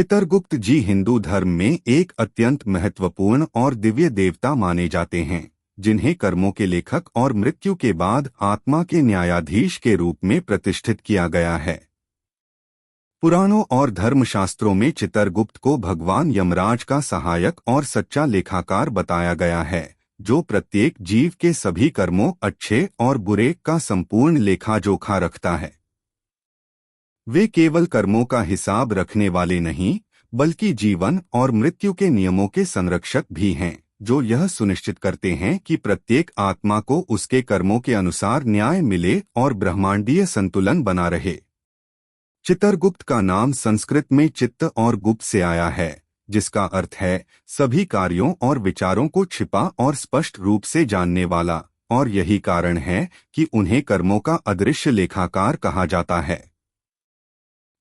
चित्रगुप्त जी हिंदू धर्म में एक अत्यंत महत्वपूर्ण और दिव्य देवता माने जाते हैं, जिन्हें कर्मों के लेखक और मृत्यु के बाद आत्मा के न्यायाधीश के रूप में प्रतिष्ठित किया गया है। पुराणों और धर्मशास्त्रों में चित्रगुप्त को भगवान यमराज का सहायक और सच्चा लेखाकार बताया गया है, जो प्रत्येक जीव के सभी कर्मों, अच्छे और बुरे, का संपूर्ण लेखा जोखा रखता है। वे केवल कर्मों का हिसाब रखने वाले नहीं, बल्कि जीवन और मृत्यु के नियमों के संरक्षक भी हैं, जो यह सुनिश्चित करते हैं कि प्रत्येक आत्मा को उसके कर्मों के अनुसार न्याय मिले और ब्रह्मांडीय संतुलन बना रहे। चित्रगुप्त का नाम संस्कृत में चित्त और गुप्त से आया है, जिसका अर्थ है सभी कार्यों और विचारों को छिपा और स्पष्ट रूप से जानने वाला, और यही कारण है कि उन्हें कर्मों का अदृश्य लेखाकार कहा जाता है।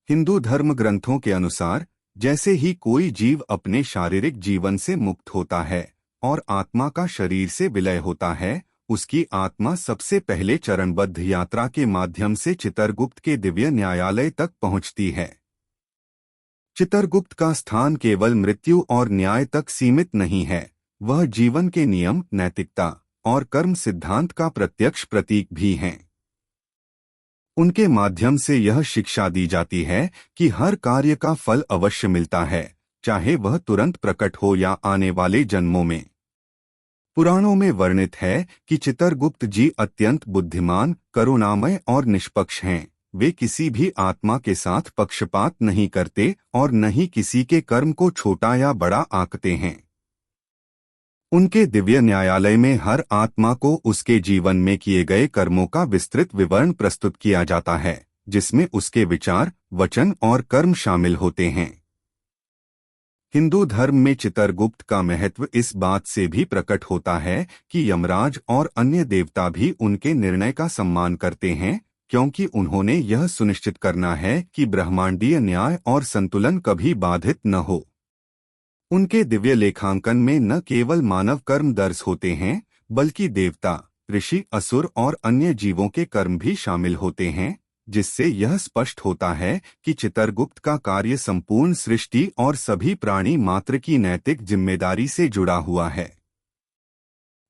हिंदू धर्म ग्रंथों के अनुसार, जैसे ही कोई जीव अपने शारीरिक जीवन से मुक्त होता है और आत्मा का शरीर से विलय होता है, उसकी आत्मा सबसे पहले चरणबद्ध यात्रा के माध्यम से चित्रगुप्त के दिव्य न्यायालय तक पहुंचती है। चित्रगुप्त का स्थान केवल मृत्यु और न्याय तक सीमित नहीं है, वह जीवन के नियम, नैतिकता और कर्म सिद्धांत का प्रत्यक्ष प्रतीक भी हैं। उनके माध्यम से यह शिक्षा दी जाती है कि हर कार्य का फल अवश्य मिलता है, चाहे वह तुरंत प्रकट हो या आने वाले जन्मों में। पुराणों में वर्णित है कि चित्रगुप्त जी अत्यंत बुद्धिमान, करुणामय और निष्पक्ष हैं। वे किसी भी आत्मा के साथ पक्षपात नहीं करते और न ही किसी के कर्म को छोटा या बड़ा आंकते हैं। उनके दिव्य न्यायालय में हर आत्मा को उसके जीवन में किए गए कर्मों का विस्तृत विवरण प्रस्तुत किया जाता है, जिसमें उसके विचार, वचन और कर्म शामिल होते हैं। हिंदू धर्म में चित्रगुप्त का महत्व इस बात से भी प्रकट होता है कि यमराज और अन्य देवता भी उनके निर्णय का सम्मान करते हैं, क्योंकि उन्होंने यह सुनिश्चित करना है कि ब्रह्मांडीय न्याय और संतुलन कभी बाधित न हो। उनके दिव्य लेखांकन में न केवल मानव कर्म दर्ज होते हैं, बल्कि देवता, ऋषि, असुर और अन्य जीवों के कर्म भी शामिल होते हैं, जिससे यह स्पष्ट होता है कि चित्रगुप्त का कार्य संपूर्ण सृष्टि और सभी प्राणी मात्र की नैतिक जिम्मेदारी से जुड़ा हुआ है।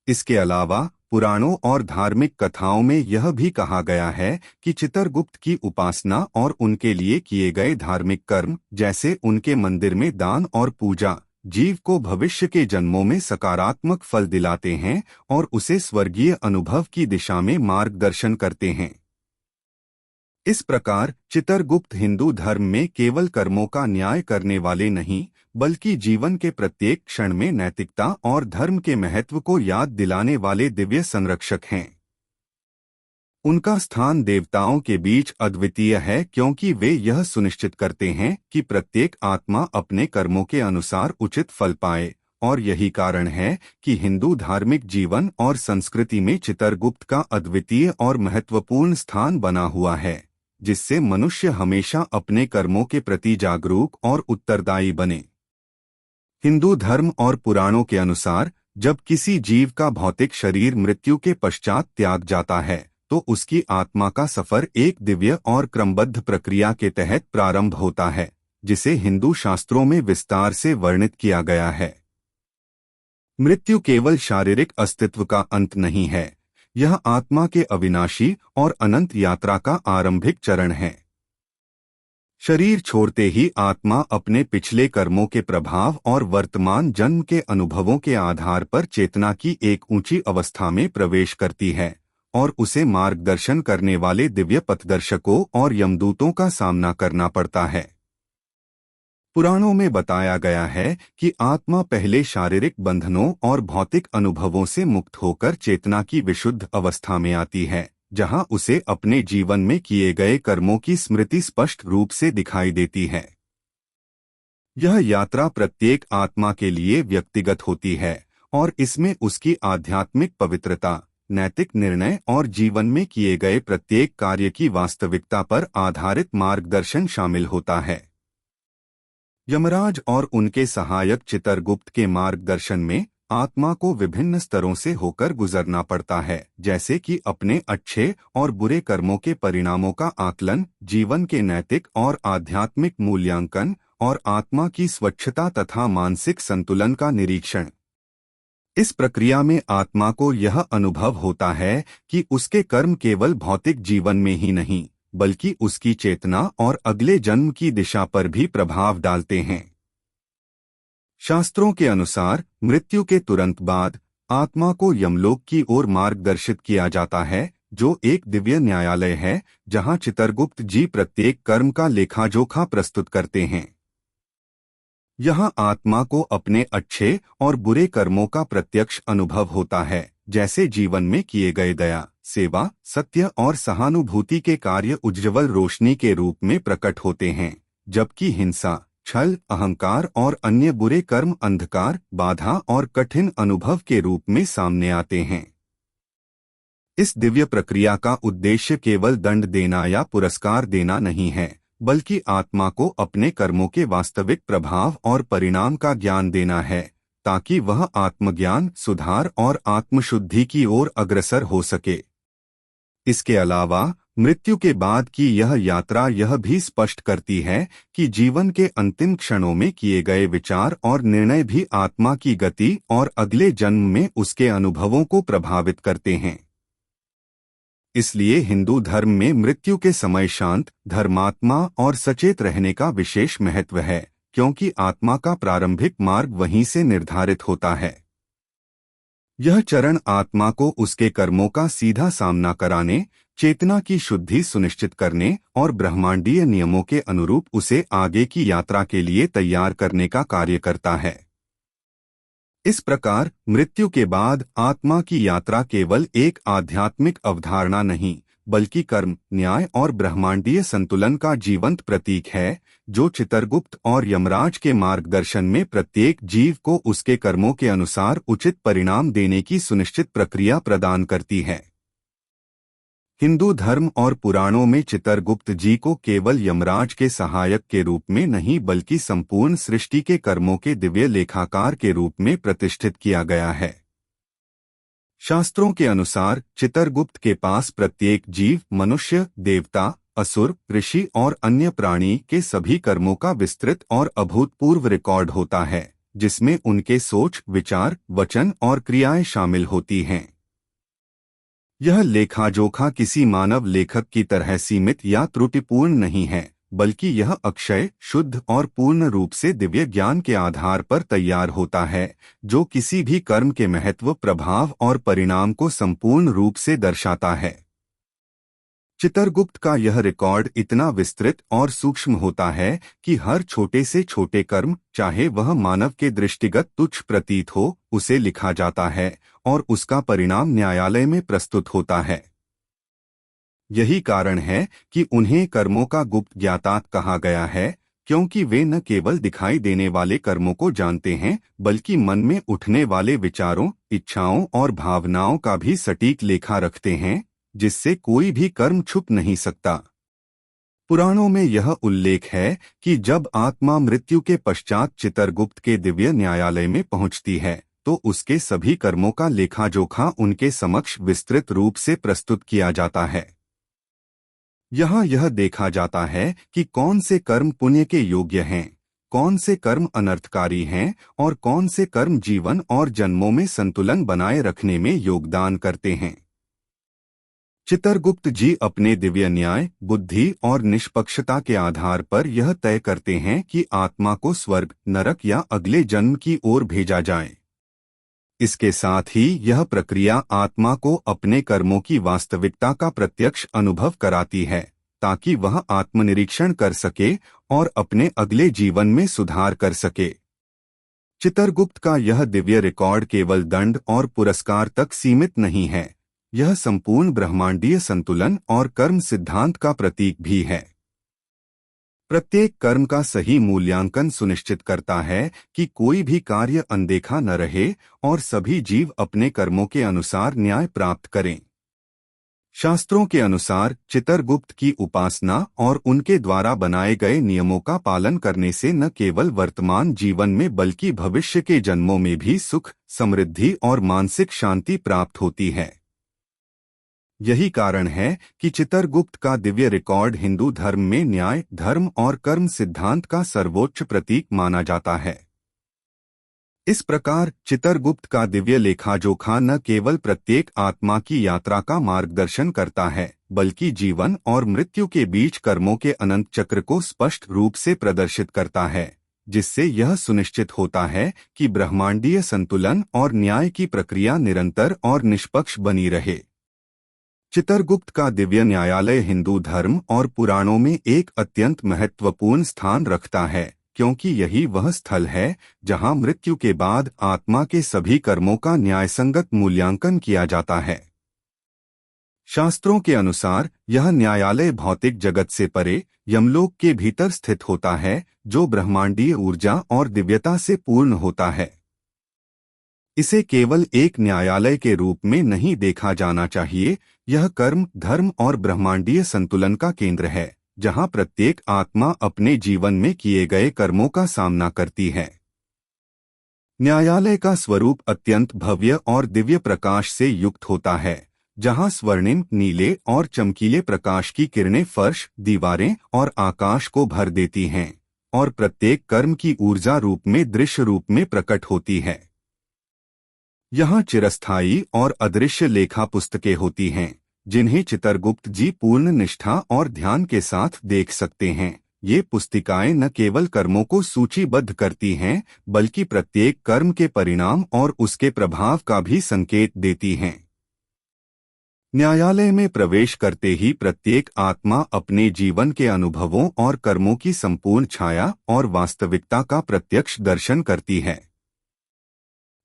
इसके अलावा पुराणों और धार्मिक कथाओं में यह भी कहा गया है कि चित्रगुप्त की उपासना और उनके लिए किए गए धार्मिक कर्म, जैसे उनके मंदिर में दान और पूजा, जीव को भविष्य के जन्मों में सकारात्मक फल दिलाते हैं और उसे स्वर्गीय अनुभव की दिशा में मार्गदर्शन करते हैं। इस प्रकार चित्रगुप्त हिंदू धर्म में केवल कर्मों का न्याय करने वाले नहीं, बल्कि जीवन के प्रत्येक क्षण में नैतिकता और धर्म के महत्व को याद दिलाने वाले दिव्य संरक्षक हैं। उनका स्थान देवताओं के बीच अद्वितीय है, क्योंकि वे यह सुनिश्चित करते हैं कि प्रत्येक आत्मा अपने कर्मों के अनुसार उचित फल पाए, और यही कारण है कि हिंदू धार्मिक जीवन और संस्कृति में चित्रगुप्त का अद्वितीय और महत्वपूर्ण स्थान बना हुआ है, जिससे मनुष्य हमेशा अपने कर्मों के प्रति जागरूक और उत्तरदायी बने। हिंदू धर्म और पुराणों के अनुसार, जब किसी जीव का भौतिक शरीर मृत्यु के पश्चात त्याग जाता है, तो उसकी आत्मा का सफर एक दिव्य और क्रमबद्ध प्रक्रिया के तहत प्रारंभ होता है, जिसे हिंदू शास्त्रों में विस्तार से वर्णित किया गया है। मृत्यु केवल शारीरिक अस्तित्व का अंत नहीं है, यह आत्मा के अविनाशी और अनंत यात्रा का आरंभिक चरण है। शरीर छोड़ते ही आत्मा अपने पिछले कर्मों के प्रभाव और वर्तमान जन्म के अनुभवों के आधार पर चेतना की एक ऊंची अवस्था में प्रवेश करती है, और उसे मार्गदर्शन करने वाले दिव्य पथदर्शकों और यमदूतों का सामना करना पड़ता है। पुराणों में बताया गया है कि आत्मा पहले शारीरिक बंधनों और भौतिक अनुभवों से मुक्त होकर चेतना की विशुद्ध अवस्था में आती है, जहां उसे अपने जीवन में किए गए कर्मों की स्मृति स्पष्ट रूप से दिखाई देती है। यह यात्रा प्रत्येक आत्मा के लिए व्यक्तिगत होती है, और इसमें उसकी आध्यात्मिक पवित्रता, नैतिक निर्णय और जीवन में किए गए प्रत्येक कार्य की वास्तविकता पर आधारित मार्गदर्शन शामिल होता है। यमराज और उनके सहायक चित्रगुप्त के मार्गदर्शन में आत्मा को विभिन्न स्तरों से होकर गुजरना पड़ता है, जैसे कि अपने अच्छे और बुरे कर्मों के परिणामों का आकलन, जीवन के नैतिक और आध्यात्मिक मूल्यांकन, और आत्मा की स्वच्छता तथा मानसिक संतुलन का निरीक्षण। इस प्रक्रिया में आत्मा को यह अनुभव होता है कि उसके कर्म केवल भौतिक जीवन में ही नहीं, बल्कि उसकी चेतना और अगले जन्म की दिशा पर भी प्रभाव डालते हैं। शास्त्रों के अनुसार मृत्यु के तुरंत बाद आत्मा को यमलोक की ओर मार्गदर्शित किया जाता है, जो एक दिव्य न्यायालय है जहां चित्रगुप्त जी प्रत्येक कर्म का लेखा-जोखा प्रस्तुत करते हैं। यहाँ आत्मा को अपने अच्छे और बुरे कर्मों का प्रत्यक्ष अनुभव होता है, जैसे जीवन में किए गए दया, सेवा, सत्य और सहानुभूति के कार्य उज्ज्वल रोशनी के रूप में प्रकट होते हैं, जबकि हिंसा, छल, अहंकार और अन्य बुरे कर्म अंधकार, बाधा और कठिन अनुभव के रूप में सामने आते हैं। इस दिव्य प्रक्रिया का उद्देश्य केवल दंड देना या पुरस्कार देना नहीं है, बल्कि आत्मा को अपने कर्मों के वास्तविक प्रभाव और परिणाम का ज्ञान देना है, ताकि वह आत्मज्ञान, सुधार और आत्मशुद्धि की ओर अग्रसर हो सके। इसके अलावा मृत्यु के बाद की यह यात्रा यह भी स्पष्ट करती है कि जीवन के अंतिम क्षणों में किए गए विचार और निर्णय भी आत्मा की गति और अगले जन्म में उसके अनुभवों को प्रभावित करते हैं। इसलिए हिंदू धर्म में मृत्यु के समय शांत, धर्मात्मा और सचेत रहने का विशेष महत्व है, क्योंकि आत्मा का प्रारंभिक मार्ग वहीं से निर्धारित होता है। यह चरण आत्मा को उसके कर्मों का सीधा सामना कराने, चेतना की शुद्धि सुनिश्चित करने और ब्रह्मांडीय नियमों के अनुरूप उसे आगे की यात्रा के लिए तैयार करने का कार्य करता है। इस प्रकार मृत्यु के बाद आत्मा की यात्रा केवल एक आध्यात्मिक अवधारणा नहीं, बल्कि कर्म, न्याय और ब्रह्मांडीय संतुलन का जीवंत प्रतीक है, जो चित्रगुप्त और यमराज के मार्गदर्शन में प्रत्येक जीव को उसके कर्मों के अनुसार उचित परिणाम देने की सुनिश्चित प्रक्रिया प्रदान करती है। हिंदू धर्म और पुराणों में चित्रगुप्त जी को केवल यमराज के सहायक के रूप में नहीं, बल्कि संपूर्ण सृष्टि के कर्मों के दिव्य लेखाकार के रूप में प्रतिष्ठित किया गया है। शास्त्रों के अनुसार चित्रगुप्त के पास प्रत्येक जीव, मनुष्य, देवता, असुर, ऋषि और अन्य प्राणी के सभी कर्मों का विस्तृत और अभूतपूर्व रिकॉर्ड होता है, जिसमें उनके सोच, विचार, वचन और क्रियाएं शामिल होती हैं। यह लेखा-जोखा किसी मानव लेखक की तरह सीमित या त्रुटिपूर्ण नहीं है, बल्कि यह अक्षय, शुद्ध और पूर्ण रूप से दिव्य ज्ञान के आधार पर तैयार होता है, जो किसी भी कर्म के महत्व, प्रभाव और परिणाम को संपूर्ण रूप से दर्शाता है। चित्रगुप्त का यह रिकॉर्ड इतना विस्तृत और सूक्ष्म होता है कि हर छोटे से छोटे कर्म, चाहे वह मानव के दृष्टिगत तुच्छ प्रतीत हो, उसे लिखा जाता है और उसका परिणाम न्यायालय में प्रस्तुत होता है। यही कारण है कि उन्हें कर्मों का गुप्त ज्ञाता कहा गया है, क्योंकि वे न केवल दिखाई देने वाले कर्मों को जानते हैं, बल्कि मन में उठने वाले विचारों, इच्छाओं और भावनाओं का भी सटीक लेखा रखते हैं, जिससे कोई भी कर्म छुप नहीं सकता। पुराणों में यह उल्लेख है कि जब आत्मा मृत्यु के पश्चात चित्रगुप्त के दिव्य न्यायालय में पहुंचती है, तो उसके सभी कर्मों का लेखा-जोखा उनके समक्ष विस्तृत रूप से प्रस्तुत किया जाता है। यहाँ यह देखा जाता है कि कौन से कर्म पुण्य के योग्य हैं, कौन से कर्म अनर्थकारी हैं और कौन से कर्म जीवन और जन्मों में संतुलन बनाए रखने में योगदान करते हैं। चित्रगुप्त जी अपने दिव्य न्याय, बुद्धि और निष्पक्षता के आधार पर यह तय करते हैं कि आत्मा को स्वर्ग, नरक या अगले जन्म की ओर भेजा जाए। इसके साथ ही यह प्रक्रिया आत्मा को अपने कर्मों की वास्तविकता का प्रत्यक्ष अनुभव कराती है, ताकि वह आत्मनिरीक्षण कर सके और अपने अगले जीवन में सुधार कर सके। चित्रगुप्त का यह दिव्य रिकॉर्ड केवल दंड और पुरस्कार तक सीमित नहीं है, यह संपूर्ण ब्रह्मांडीय संतुलन और कर्म सिद्धांत का प्रतीक भी है। प्रत्येक कर्म का सही मूल्यांकन सुनिश्चित करता है कि कोई भी कार्य अनदेखा न रहे और सभी जीव अपने कर्मों के अनुसार न्याय प्राप्त करें। शास्त्रों के अनुसार चित्रगुप्त की उपासना और उनके द्वारा बनाए गए नियमों का पालन करने से न केवल वर्तमान जीवन में बल्कि भविष्य के जन्मों में भी सुख, समृद्धि और मानसिक शांति प्राप्त होती है। यही कारण है कि चित्रगुप्त का दिव्य रिकॉर्ड हिंदू धर्म में न्याय, धर्म और कर्म सिद्धांत का सर्वोच्च प्रतीक माना जाता है। इस प्रकार चित्रगुप्त का दिव्य लेखा जोखा न केवल प्रत्येक आत्मा की यात्रा का मार्गदर्शन करता है, बल्कि जीवन और मृत्यु के बीच कर्मों के अनंत चक्र को स्पष्ट रूप से प्रदर्शित करता है, जिससे यह सुनिश्चित होता है कि ब्रह्मांडीय संतुलन और न्याय की प्रक्रिया निरंतर और निष्पक्ष बनी रहे। चित्रगुप्त का दिव्य न्यायालय हिंदू धर्म और पुराणों में एक अत्यंत महत्वपूर्ण स्थान रखता है, क्योंकि यही वह स्थल है जहां मृत्यु के बाद आत्मा के सभी कर्मों का न्यायसंगत मूल्यांकन किया जाता है। शास्त्रों के अनुसार यह न्यायालय भौतिक जगत से परे यमलोक के भीतर स्थित होता है, जो ब्रह्मांडीय ऊर्जा और दिव्यता से पूर्ण होता है। इसे केवल एक न्यायालय के रूप में नहीं देखा जाना चाहिए, यह कर्म, धर्म और ब्रह्मांडीय संतुलन का केंद्र है, जहां प्रत्येक आत्मा अपने जीवन में किए गए कर्मों का सामना करती है। न्यायालय का स्वरूप अत्यंत भव्य और दिव्य प्रकाश से युक्त होता है, जहां स्वर्णिम, नीले और चमकीले प्रकाश की किरणें फर्श, दीवारें और आकाश को भर देती हैं, और प्रत्येक कर्म की ऊर्जा रूप में दृश्य रूप में प्रकट होती है। यहाँ चिरस्थायी और अदृश्य लेखा पुस्तकें होती हैं, जिन्हें चित्रगुप्त जी पूर्ण निष्ठा और ध्यान के साथ देख सकते हैं। ये पुस्तिकाएं न केवल कर्मों को सूचीबद्ध करती हैं, बल्कि प्रत्येक कर्म के परिणाम और उसके प्रभाव का भी संकेत देती हैं। न्यायालय में प्रवेश करते ही प्रत्येक आत्मा अपने जीवन के अनुभवों और कर्मों की संपूर्ण छाया और वास्तविकता का प्रत्यक्ष दर्शन करती है।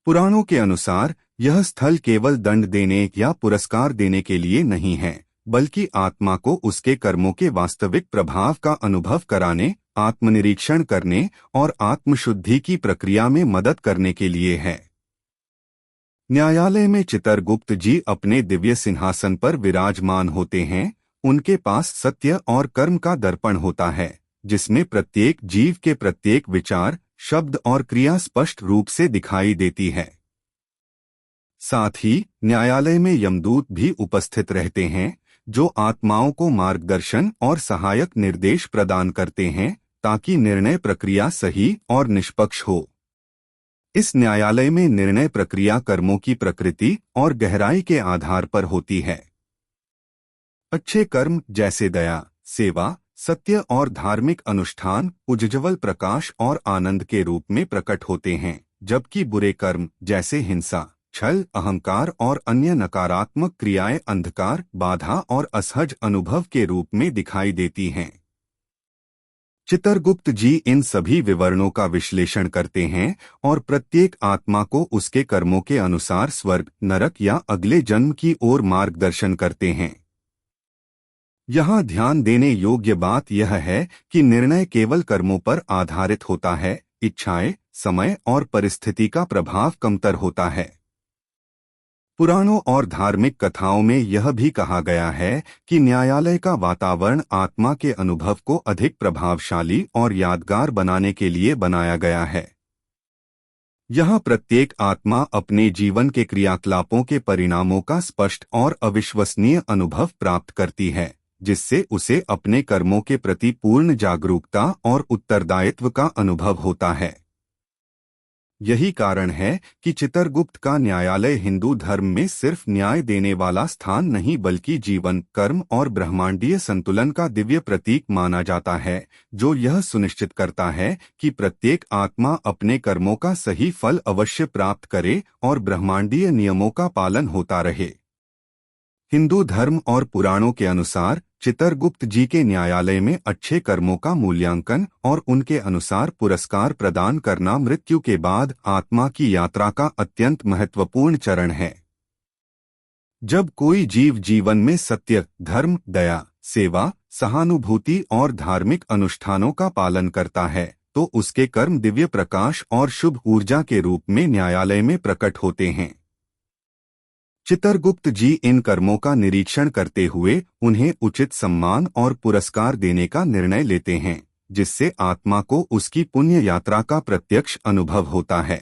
पुराणों के अनुसार यह स्थल केवल दंड देने या पुरस्कार देने के लिए नहीं है, बल्कि आत्मा को उसके कर्मों के वास्तविक प्रभाव का अनुभव कराने, आत्मनिरीक्षण करने और आत्मशुद्धि की प्रक्रिया में मदद करने के लिए है। न्यायालय में चित्रगुप्त जी अपने दिव्य सिंहासन पर विराजमान होते हैं। उनके पास सत्य और कर्म का दर्पण होता है, जिसमें प्रत्येक जीव के प्रत्येक विचार, शब्द और क्रिया स्पष्ट रूप से दिखाई देती है। साथ ही न्यायालय में यमदूत भी उपस्थित रहते हैं, जो आत्माओं को मार्गदर्शन और सहायक निर्देश प्रदान करते हैं, ताकि निर्णय प्रक्रिया सही और निष्पक्ष हो। इस न्यायालय में निर्णय प्रक्रिया कर्मों की प्रकृति और गहराई के आधार पर होती है। अच्छे कर्म जैसे दया, सेवा, सत्य और धार्मिक अनुष्ठान उज्ज्वल प्रकाश और आनंद के रूप में प्रकट होते हैं, जबकि बुरे कर्म जैसे हिंसा, छल, अहंकार और अन्य नकारात्मक क्रियाएं अंधकार, बाधा और असहज अनुभव के रूप में दिखाई देती हैं। चित्रगुप्त जी इन सभी विवरणों का विश्लेषण करते हैं और प्रत्येक आत्मा को उसके कर्मों के अनुसार स्वर्ग, नरक या अगले जन्म की ओर मार्गदर्शन करते हैं। यहाँ ध्यान देने योग्य बात यह है कि निर्णय केवल कर्मों पर आधारित होता है, इच्छाएं, समय और परिस्थिति का प्रभाव कमतर होता है। पुराणों और धार्मिक कथाओं में यह भी कहा गया है कि न्यायालय का वातावरण आत्मा के अनुभव को अधिक प्रभावशाली और यादगार बनाने के लिए बनाया गया है। यहाँ प्रत्येक आत्मा अपने जीवन के क्रियाकलापों के परिणामों का स्पष्ट और अविश्वसनीय अनुभव प्राप्त करती है, जिससे उसे अपने कर्मों के प्रति पूर्ण जागरूकता और उत्तरदायित्व का अनुभव होता है। यही कारण है कि चित्रगुप्त का न्यायालय हिंदू धर्म में सिर्फ न्याय देने वाला स्थान नहीं, बल्कि जीवन, कर्म और ब्रह्मांडीय संतुलन का दिव्य प्रतीक माना जाता है, जो यह सुनिश्चित करता है कि प्रत्येक आत्मा अपने कर्मों का सही फल अवश्य प्राप्त करे और ब्रह्मांडीय नियमों का पालन होता रहे। हिंदू धर्म और पुराणों के अनुसार चित्रगुप्त जी के न्यायालय में अच्छे कर्मों का मूल्यांकन और उनके अनुसार पुरस्कार प्रदान करना मृत्यु के बाद आत्मा की यात्रा का अत्यंत महत्वपूर्ण चरण है। जब कोई जीव जीवन में सत्य, धर्म, दया, सेवा, सहानुभूति और धार्मिक अनुष्ठानों का पालन करता है, तो उसके कर्म दिव्य प्रकाश और शुभ ऊर्जा के रूप में न्यायालय में प्रकट होते हैं। चित्रगुप्त जी इन कर्मों का निरीक्षण करते हुए उन्हें उचित सम्मान और पुरस्कार देने का निर्णय लेते हैं, जिससे आत्मा को उसकी पुण्य यात्रा का प्रत्यक्ष अनुभव होता है।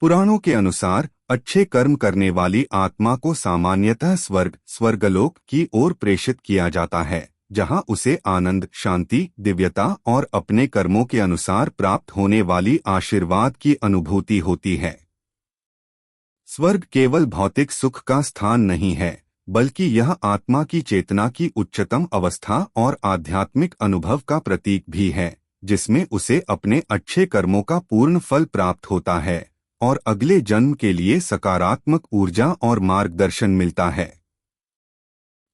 पुराणों के अनुसार अच्छे कर्म करने वाली आत्मा को सामान्यतः स्वर्गलोक की ओर प्रेषित किया जाता है, जहां उसे आनंद, शांति, दिव्यता और अपने कर्मों के अनुसार प्राप्त होने वाली आशीर्वाद की अनुभूति होती है। स्वर्ग केवल भौतिक सुख का स्थान नहीं है, बल्कि यह आत्मा की चेतना की उच्चतम अवस्था और आध्यात्मिक अनुभव का प्रतीक भी है, जिसमें उसे अपने अच्छे कर्मों का पूर्ण फल प्राप्त होता है और अगले जन्म के लिए सकारात्मक ऊर्जा और मार्गदर्शन मिलता है।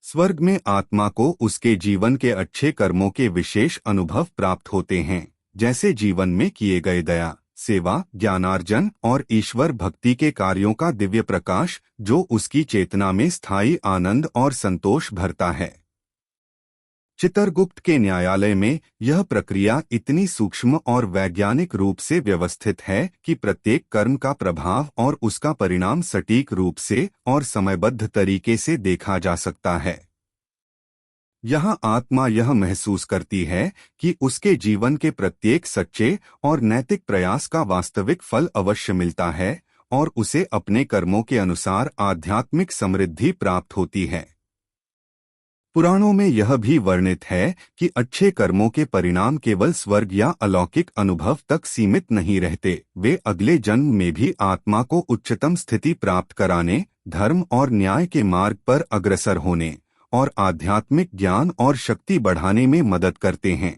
स्वर्ग में आत्मा को उसके जीवन के अच्छे कर्मों के विशेष अनुभव प्राप्त होते हैं, जैसे जीवन में किए गए दया, सेवा, ज्ञानार्जन और ईश्वर भक्ति के कार्यों का दिव्य प्रकाश, जो उसकी चेतना में स्थायी आनंद और संतोष भरता है। चित्रगुप्त के न्यायालय में यह प्रक्रिया इतनी सूक्ष्म और वैज्ञानिक रूप से व्यवस्थित है कि प्रत्येक कर्म का प्रभाव और उसका परिणाम सटीक रूप से और समयबद्ध तरीके से देखा जा सकता है। यहाँ आत्मा यह महसूस करती है कि उसके जीवन के प्रत्येक सच्चे और नैतिक प्रयास का वास्तविक फल अवश्य मिलता है और उसे अपने कर्मों के अनुसार आध्यात्मिक समृद्धि प्राप्त होती है। पुराणों में यह भी वर्णित है कि अच्छे कर्मों के परिणाम केवल स्वर्ग या अलौकिक अनुभव तक सीमित नहीं रहते, वे अगले जन्म में भी आत्मा को उच्चतम स्थिति प्राप्त कराने, धर्म और न्याय के मार्ग पर अग्रसर होने और आध्यात्मिक ज्ञान और शक्ति बढ़ाने में मदद करते हैं।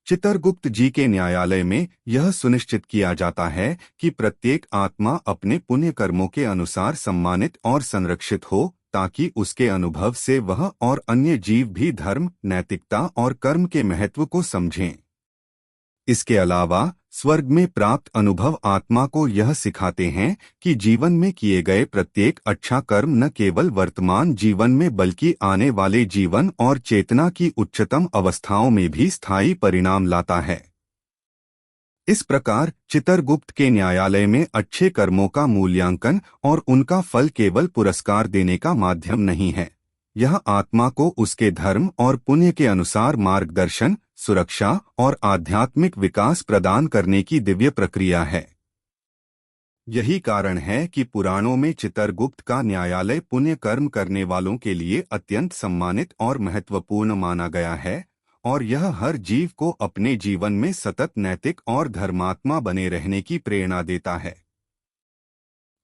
चित्रगुप्त जी के न्यायालय में यह सुनिश्चित किया जाता है कि प्रत्येक आत्मा अपने पुण्य कर्मों के अनुसार सम्मानित और संरक्षित हो, ताकि उसके अनुभव से वह और अन्य जीव भी धर्म, नैतिकता और कर्म के महत्व को समझें। इसके अलावा स्वर्ग में प्राप्त अनुभव आत्मा को यह सिखाते हैं कि जीवन में किए गए प्रत्येक अच्छा कर्म न केवल वर्तमान जीवन में बल्कि आने वाले जीवन और चेतना की उच्चतम अवस्थाओं में भी स्थायी परिणाम लाता है। इस प्रकार चित्रगुप्त के न्यायालय में अच्छे कर्मों का मूल्यांकन और उनका फल केवल पुरस्कार देने का माध्यम नहीं है, यह आत्मा को उसके धर्म और पुण्य के अनुसार मार्गदर्शन, सुरक्षा और आध्यात्मिक विकास प्रदान करने की दिव्य प्रक्रिया है। यही कारण है कि पुराणों में चित्रगुप्त का न्यायालय पुण्य कर्म करने वालों के लिए अत्यंत सम्मानित और महत्वपूर्ण माना गया है और यह हर जीव को अपने जीवन में सतत नैतिक और धर्मात्मा बने रहने की प्रेरणा देता है।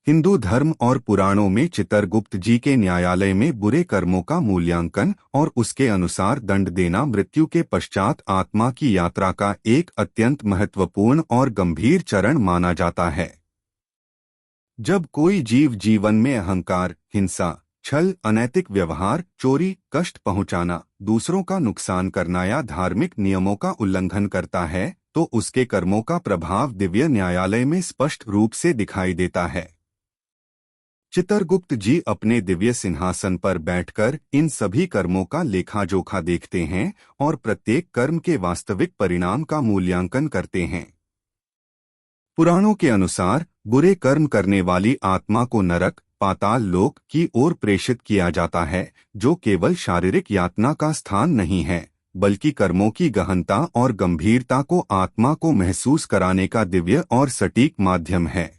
हिंदू धर्म और पुराणों में चित्रगुप्त जी के न्यायालय में बुरे कर्मों का मूल्यांकन और उसके अनुसार दंड देना मृत्यु के पश्चात आत्मा की यात्रा का एक अत्यंत महत्वपूर्ण और गंभीर चरण माना जाता है। जब कोई जीव जीवन में अहंकार, हिंसा, छल, अनैतिक व्यवहार, चोरी, कष्ट पहुंचाना, दूसरों का नुकसान करना या धार्मिक नियमों का उल्लंघन करता है, तो उसके कर्मों का प्रभाव दिव्य न्यायालय में स्पष्ट रूप से दिखाई देता है। चित्रगुप्त जी अपने दिव्य सिंहासन पर बैठकर इन सभी कर्मों का लेखा जोखा देखते हैं और प्रत्येक कर्म के वास्तविक परिणाम का मूल्यांकन करते हैं। पुराणों के अनुसार बुरे कर्म करने वाली आत्मा को नरक, पाताल लोक की ओर प्रेषित किया जाता है, जो केवल शारीरिक यातना का स्थान नहीं है, बल्कि कर्मों की गहनता और गंभीरता को आत्मा को महसूस कराने का दिव्य और सटीक माध्यम है।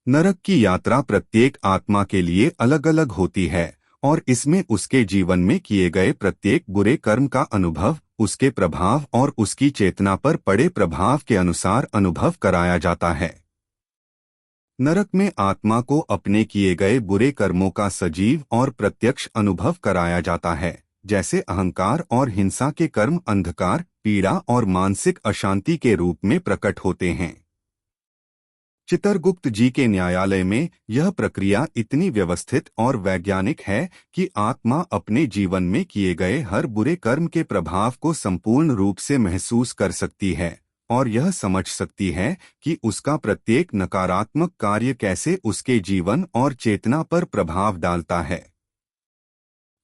नरक की यात्रा प्रत्येक आत्मा के लिए अलग अलग होती है और इसमें उसके जीवन में किए गए प्रत्येक बुरे कर्म का अनुभव, उसके प्रभाव और उसकी चेतना पर पड़े प्रभाव के अनुसार अनुभव कराया जाता है। नरक में आत्मा को अपने किए गए बुरे कर्मों का सजीव और प्रत्यक्ष अनुभव कराया जाता है, जैसे अहंकार और हिंसा के कर्म अंधकार, पीड़ा और मानसिक अशांति के रूप में प्रकट होते हैं। चित्रगुप्त जी के न्यायालय में यह प्रक्रिया इतनी व्यवस्थित और वैज्ञानिक है कि आत्मा अपने जीवन में किए गए हर बुरे कर्म के प्रभाव को संपूर्ण रूप से महसूस कर सकती है और यह समझ सकती है कि उसका प्रत्येक नकारात्मक कार्य कैसे उसके जीवन और चेतना पर प्रभाव डालता है।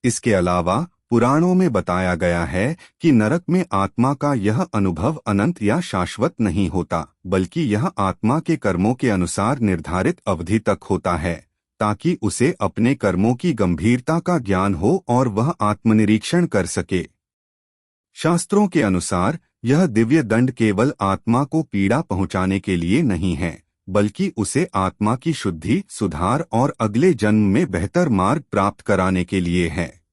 इसके अलावा पुराणों में बताया गया है कि नरक में आत्मा का यह अनुभव अनंत या शाश्वत नहीं होता, बल्कि यह आत्मा के कर्मों के अनुसार निर्धारित अवधि तक होता है, ताकि उसे अपने कर्मों की गंभीरता का ज्ञान हो और वह आत्मनिरीक्षण कर सके। शास्त्रों के अनुसार यह दिव्य दंड केवल आत्मा को पीड़ा पहुंचाने के लिए नहीं है, बल्कि उसे आत्मा की शुद्धि, सुधार और अगले जन्म में बेहतर मार्ग प्राप्त कराने के लिए है।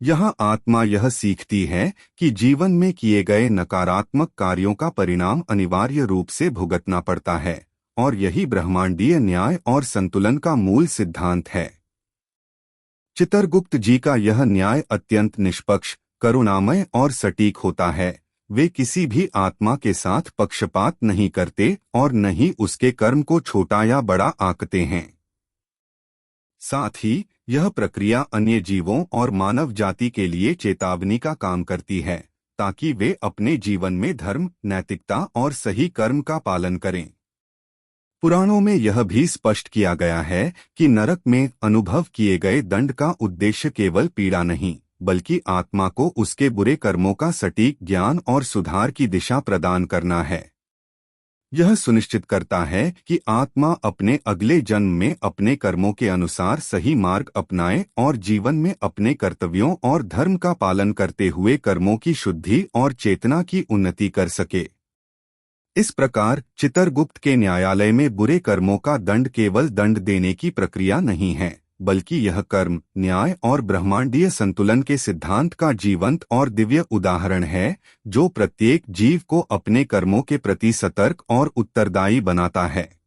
यहाँ आत्मा यह सीखती है कि जीवन में किए गए नकारात्मक कार्यों का परिणाम अनिवार्य रूप से भुगतना पड़ता है, और यही ब्रह्मांडीय न्याय और संतुलन का मूल सिद्धांत है। चित्रगुप्त जी का यह न्याय अत्यंत निष्पक्ष, करुणामय और सटीक होता है। वे किसी भी आत्मा के साथ पक्षपात नहीं करते और न ही उसके कर्म को छोटा या बड़ा आंकते हैं। साथ ही यह प्रक्रिया अन्य जीवों और मानव जाति के लिए चेतावनी का काम करती है, ताकि वे अपने जीवन में धर्म, नैतिकता और सही कर्म का पालन करें। पुराणों में यह भी स्पष्ट किया गया है कि नरक में अनुभव किए गए दंड का उद्देश्य केवल पीड़ा नहीं, बल्कि आत्मा को उसके बुरे कर्मों का सटीक ज्ञान और सुधार की दिशा प्रदान करना है। यह सुनिश्चित करता है कि आत्मा अपने अगले जन्म में अपने कर्मों के अनुसार सही मार्ग अपनाए और जीवन में अपने कर्तव्यों और धर्म का पालन करते हुए कर्मों की शुद्धि और चेतना की उन्नति कर सके। इस प्रकार चित्रगुप्त के न्यायालय में बुरे कर्मों का दंड केवल दंड देने की प्रक्रिया नहीं है, बल्कि यह कर्म, न्याय और ब्रह्मांडीय संतुलन के सिद्धांत का जीवंत और दिव्य उदाहरण है, जो प्रत्येक जीव को अपने कर्मों के प्रति सतर्क और उत्तरदायी बनाता है।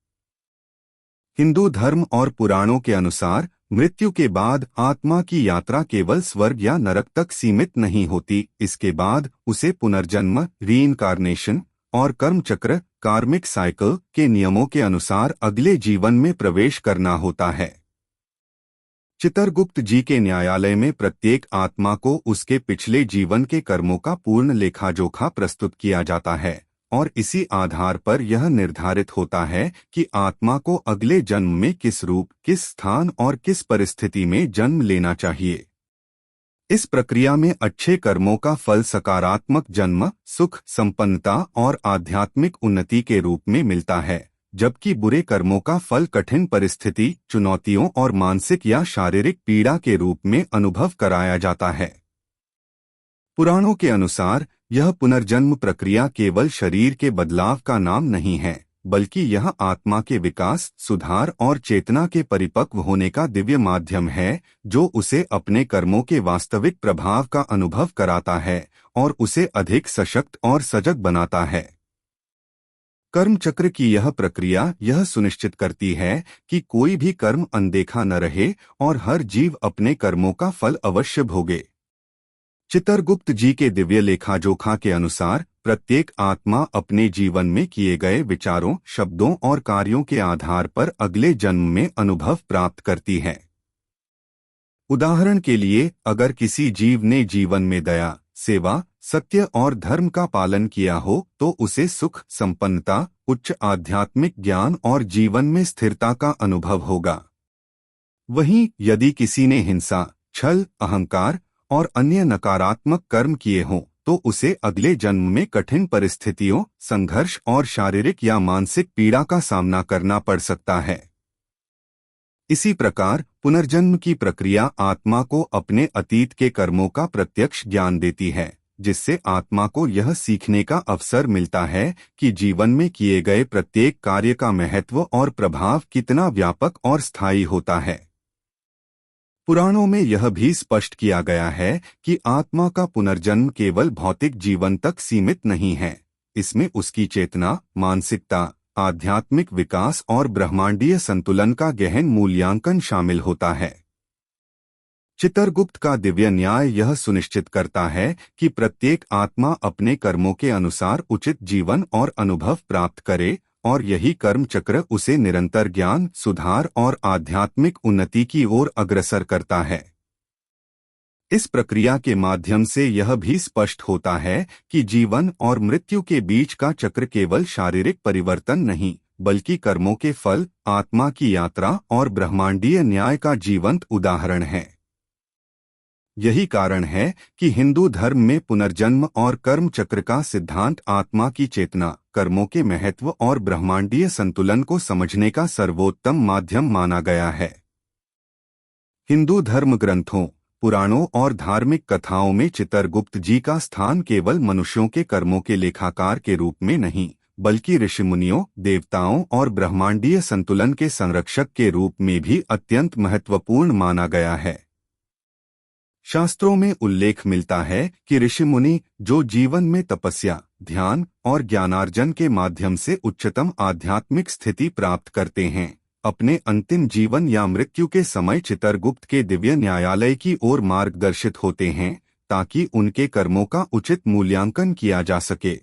हिंदू धर्म और पुराणों के अनुसार मृत्यु के बाद आत्मा की यात्रा केवल स्वर्ग या नरक तक सीमित नहीं होती। इसके बाद उसे पुनर्जन्म, रीइंकार्नेशन और कर्म चक्र, कार्मिक साइकिल के नियमों के अनुसार अगले जीवन में प्रवेश करना होता है। चित्रगुप्त जी के न्यायालय में प्रत्येक आत्मा को उसके पिछले जीवन के कर्मों का पूर्ण लेखा-जोखा प्रस्तुत किया जाता है, और इसी आधार पर यह निर्धारित होता है कि आत्मा को अगले जन्म में किस रूप, किस स्थान और किस परिस्थिति में जन्म लेना चाहिए। इस प्रक्रिया में अच्छे कर्मों का फल सकारात्मक जन्म, सुख, संपन्नता और आध्यात्मिक उन्नति के रूप में मिलता है, जबकि बुरे कर्मों का फल कठिन परिस्थिति, चुनौतियों और मानसिक या शारीरिक पीड़ा के रूप में अनुभव कराया जाता है। पुराणों के अनुसार यह पुनर्जन्म प्रक्रिया केवल शरीर के बदलाव का नाम नहीं है, बल्कि यह आत्मा के विकास, सुधार और चेतना के परिपक्व होने का दिव्य माध्यम है, जो उसे अपने कर्मों के वास्तविक प्रभाव का अनुभव कराता है और उसे अधिक सशक्त और सजग बनाता है। कर्म चक्र की यह प्रक्रिया यह सुनिश्चित करती है कि कोई भी कर्म अनदेखा न रहे और हर जीव अपने कर्मों का फल अवश्य भोगे। चित्रगुप्त जी के दिव्य लेखा-जोखा के अनुसार प्रत्येक आत्मा अपने जीवन में किए गए विचारों, शब्दों और कार्यों के आधार पर अगले जन्म में अनुभव प्राप्त करती है। उदाहरण के लिए, अगर किसी जीव ने जीवन में दया, सेवा, सत्य और धर्म का पालन किया हो तो उसे सुख, संपन्नता, उच्च आध्यात्मिक ज्ञान और जीवन में स्थिरता का अनुभव होगा। वहीं यदि किसी ने हिंसा, छल, अहंकार और अन्य नकारात्मक कर्म किए हों तो उसे अगले जन्म में कठिन परिस्थितियों, संघर्ष और शारीरिक या मानसिक पीड़ा का सामना करना पड़ सकता है। इसी प्रकार पुनर्जन्म की प्रक्रिया आत्मा को अपने अतीत के कर्मों का प्रत्यक्ष ज्ञान देती है, जिससे आत्मा को यह सीखने का अवसर मिलता है कि जीवन में किए गए प्रत्येक कार्य का महत्व और प्रभाव कितना व्यापक और स्थायी होता है। पुराणों में यह भी स्पष्ट किया गया है कि आत्मा का पुनर्जन्म केवल भौतिक जीवन तक सीमित नहीं है। इसमें उसकी चेतना, मानसिकता, आध्यात्मिक विकास और ब्रह्मांडीय संतुलन का गहन मूल्यांकन शामिल होता है। चित्रगुप्त का दिव्य न्याय यह सुनिश्चित करता है कि प्रत्येक आत्मा अपने कर्मों के अनुसार उचित जीवन और अनुभव प्राप्त करे, और यही कर्म चक्र उसे निरंतर ज्ञान, सुधार और आध्यात्मिक उन्नति की ओर अग्रसर करता है। इस प्रक्रिया के माध्यम से यह भी स्पष्ट होता है कि जीवन और मृत्यु के बीच का चक्र केवल शारीरिक परिवर्तन नहीं, बल्कि कर्मों के फल, आत्मा की यात्रा और ब्रह्मांडीय न्याय का जीवंत उदाहरण है। यही कारण है कि हिंदू धर्म में पुनर्जन्म और कर्म चक्र का सिद्धांत आत्मा की चेतना, कर्मों के महत्व और ब्रह्मांडीय संतुलन को समझने का सर्वोत्तम माध्यम माना गया है। हिंदू धर्म ग्रंथों, पुराणों और धार्मिक कथाओं में चित्रगुप्त जी का स्थान केवल मनुष्यों के कर्मों के लेखाकार के रूप में नहीं, बल्कि ऋषिमुनियों, देवताओं और ब्रह्मांडीय संतुलन के संरक्षक के रूप में भी अत्यंत महत्वपूर्ण माना गया है। शास्त्रों में उल्लेख मिलता है कि ऋषिमुनि जो जीवन में तपस्या, ध्यान और ज्ञानार्जन के माध्यम से उच्चतम आध्यात्मिक स्थिति प्राप्त करते हैं, अपने अंतिम जीवन या मृत्यु के समय चित्रगुप्त के दिव्य न्यायालय की ओर मार्गदर्शित होते हैं ताकि उनके कर्मों का उचित मूल्यांकन किया जा सके।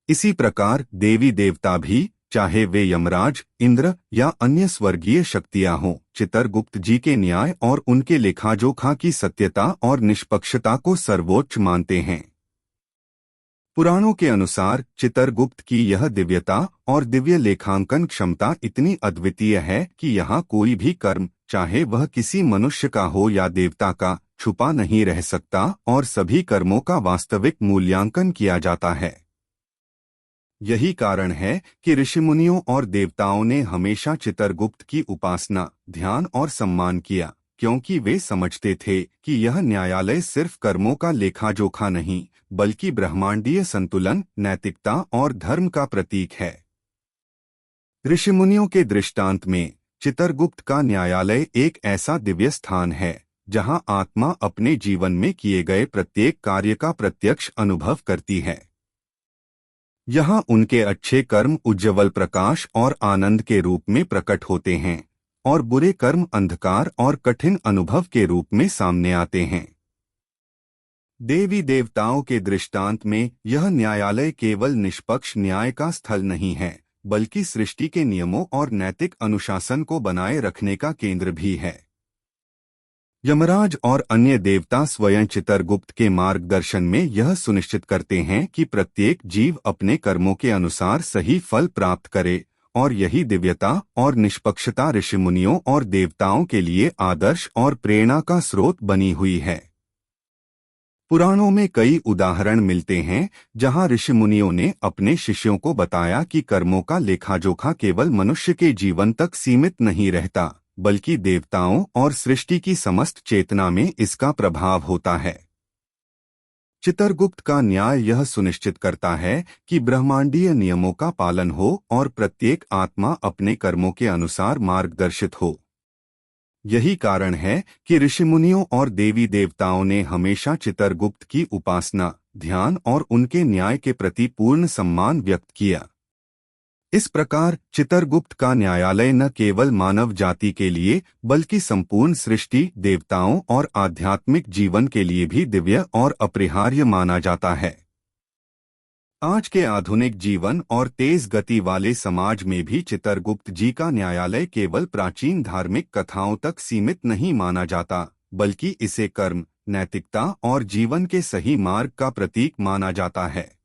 इसी प्रकार देवी देवता भी, चाहे वे यमराज, इंद्र या अन्य स्वर्गीय शक्तियां हों, चित्रगुप्त जी के न्याय और उनके लेखाजोखा की सत्यता और निष्पक्षता को सर्वोच्च मानते हैं। पुराणों के अनुसार चित्रगुप्त की यह दिव्यता और दिव्य लेखांकन क्षमता इतनी अद्वितीय है कि यहाँ कोई भी कर्म, चाहे वह किसी मनुष्य का हो या देवता का, छुपा नहीं रह सकता और सभी कर्मों का वास्तविक मूल्यांकन किया जाता है। यही कारण है कि ऋषिमुनियों और देवताओं ने हमेशा चित्रगुप्त की उपासना, ध्यान और सम्मान किया, क्योंकि वे समझते थे कि यह न्यायालय सिर्फ कर्मों का लेखाजोखा नहीं, बल्कि ब्रह्मांडीय संतुलन, नैतिकता और धर्म का प्रतीक है। ऋषिमुनियों के दृष्टांत में चित्रगुप्त का न्यायालय एक ऐसा दिव्य स्थान है जहां आत्मा अपने जीवन में किए गए प्रत्येक कार्य का प्रत्यक्ष अनुभव करती है। यहाँ उनके अच्छे कर्म उज्ज्वल प्रकाश और आनंद के रूप में प्रकट होते हैं और बुरे कर्म अंधकार और कठिन अनुभव के रूप में सामने आते हैं। देवी देवताओं के दृष्टांत में यह न्यायालय केवल निष्पक्ष न्याय का स्थल नहीं है, बल्कि सृष्टि के नियमों और नैतिक अनुशासन को बनाए रखने का केंद्र भी है। यमराज और अन्य देवता स्वयं चित्रगुप्त के मार्गदर्शन में यह सुनिश्चित करते हैं कि प्रत्येक जीव अपने कर्मों के अनुसार सही फल प्राप्त करे, और यही दिव्यता और निष्पक्षता ऋषिमुनियों और देवताओं के लिए आदर्श और प्रेरणा का स्रोत बनी हुई है। पुराणों में कई उदाहरण मिलते हैं जहां ऋषिमुनियों ने अपने शिष्यों को बताया कि कर्मों का लेखाजोखा केवल मनुष्य के जीवन तक सीमित नहीं रहता, बल्कि देवताओं और सृष्टि की समस्त चेतना में इसका प्रभाव होता है। चित्रगुप्त का न्याय यह सुनिश्चित करता है कि ब्रह्मांडीय नियमों का पालन हो और प्रत्येक आत्मा अपने कर्मों के अनुसार मार्गदर्शित हो। यही कारण है कि ऋषिमुनियों और देवी देवताओं ने हमेशा चित्रगुप्त की उपासना, ध्यान और उनके न्याय के प्रति पूर्ण सम्मान व्यक्त किया। इस प्रकार चित्रगुप्त का न्यायालय न केवल मानव जाति के लिए, बल्कि संपूर्ण सृष्टि, देवताओं और आध्यात्मिक जीवन के लिए भी दिव्य और अपरिहार्य माना जाता है। आज के आधुनिक जीवन और तेज गति वाले समाज में भी चित्रगुप्त जी का न्यायालय केवल प्राचीन धार्मिक कथाओं तक सीमित नहीं माना जाता, बल्कि इसे कर्म, नैतिकता और जीवन के सही मार्ग का प्रतीक माना जाता है।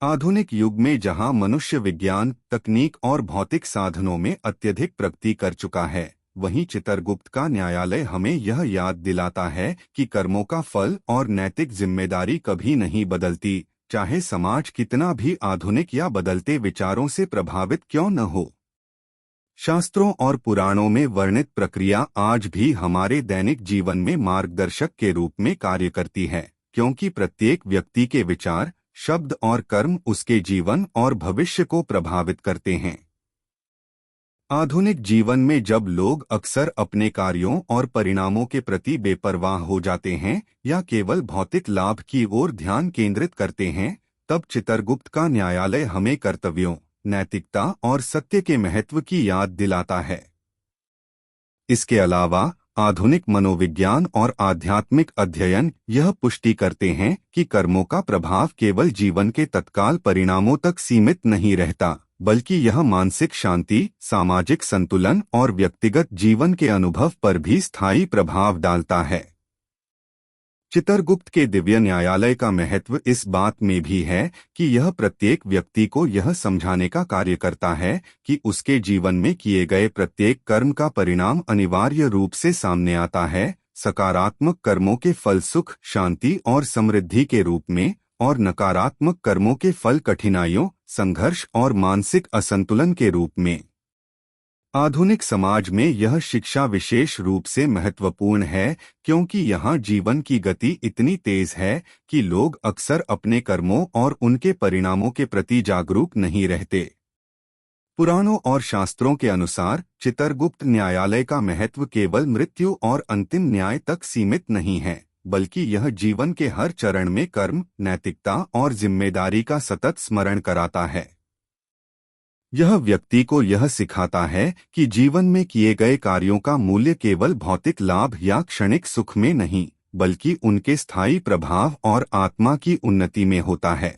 आधुनिक युग में जहां मनुष्य विज्ञान, तकनीक और भौतिक साधनों में अत्यधिक प्रगति कर चुका है, वहीं चित्रगुप्त का न्यायालय हमें यह याद दिलाता है कि कर्मों का फल और नैतिक जिम्मेदारी कभी नहीं बदलती, चाहे समाज कितना भी आधुनिक या बदलते विचारों से प्रभावित क्यों न हो। शास्त्रों और पुराणों में वर्णित प्रक्रिया आज भी हमारे दैनिक जीवन में मार्गदर्शक के रूप में कार्य करती है, क्योंकि प्रत्येक व्यक्ति के विचार, शब्द और कर्म उसके जीवन और भविष्य को प्रभावित करते हैं। आधुनिक जीवन में जब लोग अक्सर अपने कार्यों और परिणामों के प्रति बेपरवाह हो जाते हैं या केवल भौतिक लाभ की ओर ध्यान केंद्रित करते हैं, तब चित्रगुप्त का न्यायालय हमें कर्तव्यों, नैतिकता और सत्य के महत्व की याद दिलाता है। इसके अलावा आधुनिक मनोविज्ञान और आध्यात्मिक अध्ययन यह पुष्टि करते हैं कि कर्मों का प्रभाव केवल जीवन के तत्काल परिणामों तक सीमित नहीं रहता, बल्कि यह मानसिक शांति, सामाजिक संतुलन और व्यक्तिगत जीवन के अनुभव पर भी स्थायी प्रभाव डालता है। चित्रगुप्त के दिव्य न्यायालय का महत्व इस बात में भी है कि यह प्रत्येक व्यक्ति को यह समझाने का कार्य करता है कि उसके जीवन में किए गए प्रत्येक कर्म का परिणाम अनिवार्य रूप से सामने आता है। सकारात्मक कर्मों के फल सुख, शांति और समृद्धि के रूप में, और नकारात्मक कर्मों के फल कठिनाइयों, संघर्ष और मानसिक असंतुलन के रूप में। आधुनिक समाज में यह शिक्षा विशेष रूप से महत्वपूर्ण है, क्योंकि यहाँ जीवन की गति इतनी तेज है कि लोग अक्सर अपने कर्मों और उनके परिणामों के प्रति जागरूक नहीं रहते। पुराणों और शास्त्रों के अनुसार चित्रगुप्त न्यायालय का महत्व केवल मृत्यु और अंतिम न्याय तक सीमित नहीं है, बल्कि यह जीवन के हर चरण में कर्म, नैतिकता और जिम्मेदारी का सतत स्मरण कराता है। यह व्यक्ति को यह सिखाता है कि जीवन में किए गए कार्यों का मूल्य केवल भौतिक लाभ या क्षणिक सुख में नहीं, बल्कि उनके स्थायी प्रभाव और आत्मा की उन्नति में होता है।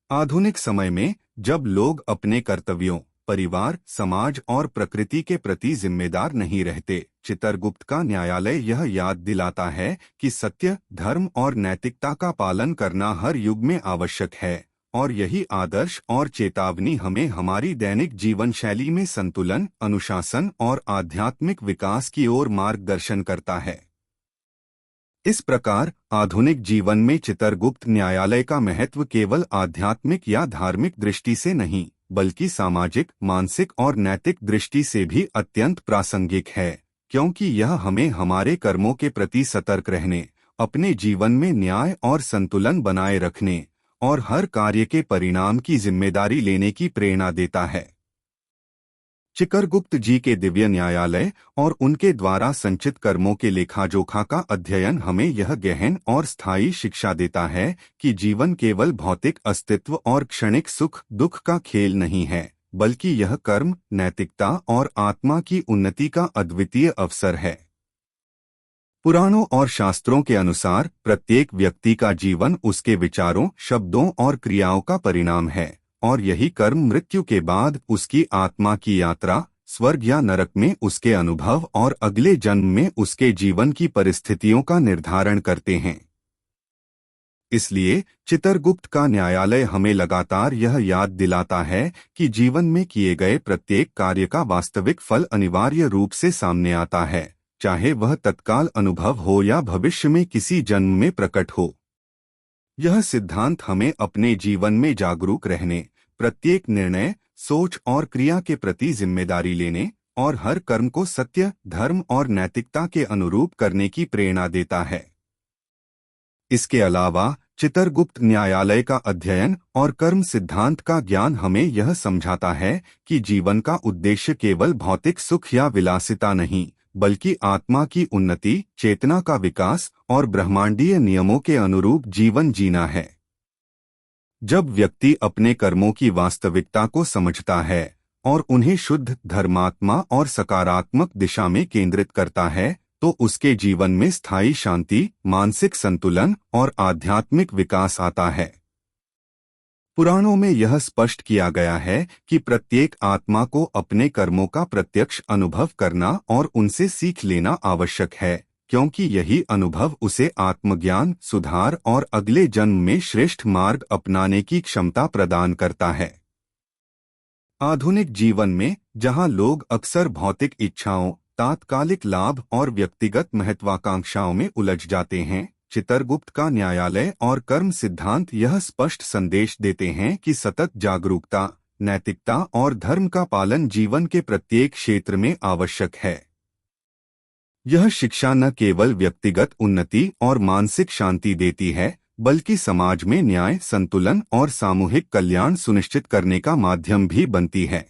आधुनिक समय में जब लोग अपने कर्तव्यों, परिवार, समाज और प्रकृति के प्रति जिम्मेदार नहीं रहते, चित्रगुप्त का न्यायालय यह याद दिलाता है कि सत्य, धर्म और नैतिकता का पालन करना हर युग में आवश्यक है, और यही आदर्श और चेतावनी हमें हमारी दैनिक जीवन शैली में संतुलन, अनुशासन और आध्यात्मिक विकास की ओर मार्गदर्शन करता है। इस प्रकार आधुनिक जीवन में चित्रगुप्त न्यायालय का महत्व केवल आध्यात्मिक या धार्मिक दृष्टि से नहीं, बल्कि सामाजिक, मानसिक और नैतिक दृष्टि से भी अत्यंत प्रासंगिक है, क्योंकि यह हमें हमारे कर्मों के प्रति सतर्क रहने, अपने जीवन में न्याय और संतुलन बनाए रखने और हर कार्य के परिणाम की जिम्मेदारी लेने की प्रेरणा देता है। चित्रगुप्त जी के दिव्य न्यायालय और उनके द्वारा संचित कर्मों के लेखाजोखा का अध्ययन हमें यह गहन और स्थायी शिक्षा देता है कि जीवन केवल भौतिक अस्तित्व और क्षणिक सुख दुख का खेल नहीं है, बल्कि यह कर्म, नैतिकता और आत्मा की उन्नति का अद्वितीय अवसर है। पुराणों और शास्त्रों के अनुसार प्रत्येक व्यक्ति का जीवन उसके विचारों, शब्दों और क्रियाओं का परिणाम है, और यही कर्म मृत्यु के बाद उसकी आत्मा की यात्रा, स्वर्ग या नरक में उसके अनुभव और अगले जन्म में उसके जीवन की परिस्थितियों का निर्धारण करते हैं। इसलिए चित्रगुप्त का न्यायालय हमें लगातार यह याद दिलाता है कि जीवन में किए गए प्रत्येक कार्य का वास्तविक फल अनिवार्य रूप से सामने आता है, चाहे वह तत्काल अनुभव हो या भविष्य में किसी जन्म में प्रकट हो। यह सिद्धांत हमें अपने जीवन में जागरूक रहने, प्रत्येक निर्णय, सोच और क्रिया के प्रति जिम्मेदारी लेने और हर कर्म को सत्य, धर्म और नैतिकता के अनुरूप करने की प्रेरणा देता है। इसके अलावा चित्रगुप्त न्यायालय का अध्ययन और कर्म सिद्धांत का ज्ञान हमें यह समझाता है कि जीवन का उद्देश्य केवल भौतिक सुख या विलासिता नहीं, बल्कि आत्मा की उन्नति, चेतना का विकास और ब्रह्मांडीय नियमों के अनुरूप जीवन जीना है। जब व्यक्ति अपने कर्मों की वास्तविकता को समझता है और उन्हें शुद्ध, धर्मात्मा और सकारात्मक दिशा में केंद्रित करता है, तो उसके जीवन में स्थायी शांति, मानसिक संतुलन और आध्यात्मिक विकास आता है। पुराणों में यह स्पष्ट किया गया है कि प्रत्येक आत्मा को अपने कर्मों का प्रत्यक्ष अनुभव करना और उनसे सीख लेना आवश्यक है, क्योंकि यही अनुभव उसे आत्मज्ञान, सुधार और अगले जन्म में श्रेष्ठ मार्ग अपनाने की क्षमता प्रदान करता है। आधुनिक जीवन में जहां लोग अक्सर भौतिक इच्छाओं, तात्कालिक लाभ और व्यक्तिगत महत्वाकांक्षाओं में उलझ जाते हैं, चित्रगुप्त का न्यायालय और कर्म सिद्धांत यह स्पष्ट संदेश देते हैं कि सतत जागरूकता, नैतिकता और धर्म का पालन जीवन के प्रत्येक क्षेत्र में आवश्यक है। यह शिक्षा न केवल व्यक्तिगत उन्नति और मानसिक शांति देती है, बल्कि समाज में न्याय, संतुलन और सामूहिक कल्याण सुनिश्चित करने का माध्यम भी बनती है।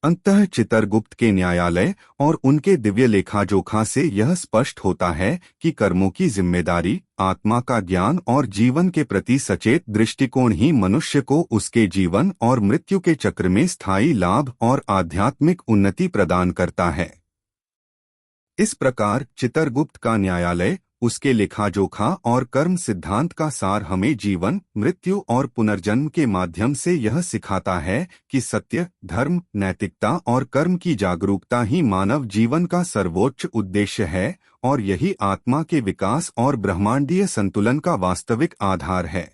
अंततः चित्रगुप्त के न्यायालय और उनके दिव्य लेखाजोखा से यह स्पष्ट होता है कि कर्मों की जिम्मेदारी, आत्मा का ज्ञान और जीवन के प्रति सचेत दृष्टिकोण ही मनुष्य को उसके जीवन और मृत्यु के चक्र में स्थायी लाभ और आध्यात्मिक उन्नति प्रदान करता है। इस प्रकार चित्रगुप्त का न्यायालय, उसके लेखाजोखा और कर्म सिद्धांत का सार हमें जीवन, मृत्यु और पुनर्जन्म के माध्यम से यह सिखाता है कि सत्य, धर्म, नैतिकता और कर्म की जागरूकता ही मानव जीवन का सर्वोच्च उद्देश्य है, और यही आत्मा के विकास और ब्रह्मांडीय संतुलन का वास्तविक आधार है।